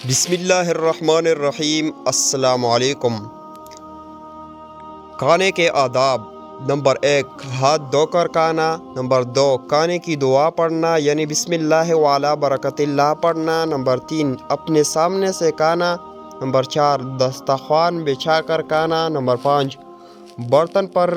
بسم اللہ الرحمن الرحیم۔ السلام علیکم۔ کھانے کے آداب: نمبر 1، ہاتھ دھو کر کھانا۔ نمبر 2، کھانے کی دعا پڑھنا یعنی بسم اللہ وعلی برکت اللہ پڑھنا۔ نمبر 3، اپنے سامنے سے کھانا۔ نمبر 4، دسترخوان بچھا کر کھانا۔ نمبر 5، برتن پر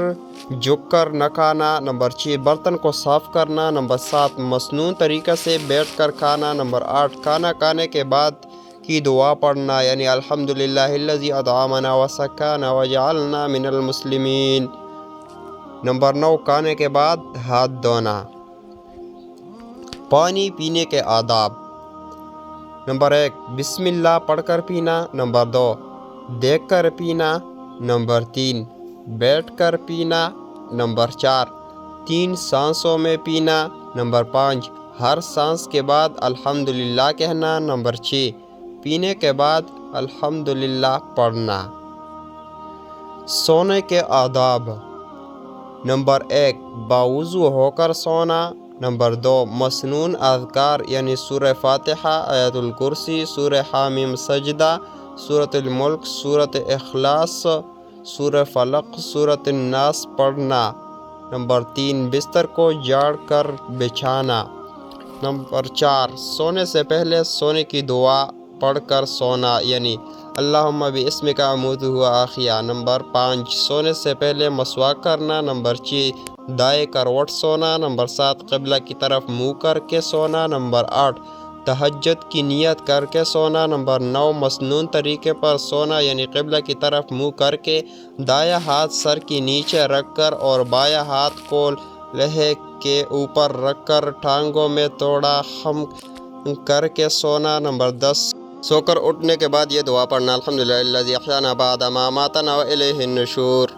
جھک کر نہ کھانا۔ نمبر 6، برتن کو صاف کرنا۔ نمبر 7، مصنوعی طریقے سے بیٹھ کر کھانا۔ نمبر 8، کھانا کھانے کے بعد کی دعا پڑھنا یعنی الحمدللہ الذی اطعمنا وسقانا وجعلنا من المسلمین۔ نمبر 9، کھانے کے بعد ہاتھ دھونا۔ پانی پینے کے آداب: نمبر 1، بسم اللہ پڑھ کر پینا۔ نمبر 2، دیکھ کر پینا۔ نمبر 3، بیٹھ کر پینا۔ نمبر 4، 3 سانسوں میں پینا۔ نمبر 5، ہر سانس کے بعد الحمدللہ کہنا۔ نمبر 6، پینے کے بعد الحمدللہ پڑھنا۔ سونے کے آداب: نمبر 1، باوضو ہو کر سونا۔ نمبر 2، مصنوعی اذکار یعنی سورہ فاتحہ، آیت الکرسی، سورہ حامیم سجدہ، سورۃ الملک، سورۃ اخلاص، سورہ فلق، سورۃ الناس پڑھنا۔ نمبر 3، بستر کو جھاڑ کر بچھانا۔ نمبر 4، سونے سے پہلے سونے کی دعا پڑھ کر سونا یعنی اللہم باسمک اموت واحیا۔ نمبر 5، سونے سے پہلے مسواک کرنا۔ نمبر 6، دائیں کروٹ سونا۔ نمبر 7، قبلہ کی طرف منہ کر کے سونا۔ نمبر 8، تہجد کی نیت کر کے سونا۔ نمبر 9، مصنوعی طریقے پر سونا یعنی قبلہ کی طرف منہ کر کے دایاں ہاتھ سر کے نیچے رکھ کر اور بایاں ہاتھ کو لہے کے اوپر رکھ کر ٹانگوں میں تھوڑا خم کر کے سونا۔ نمبر 10، سو کر اٹھنے کے بعد یہ دعا پڑھنا الحمدللہ الذی احیانا بعد ما اماتنا والیہ النشور۔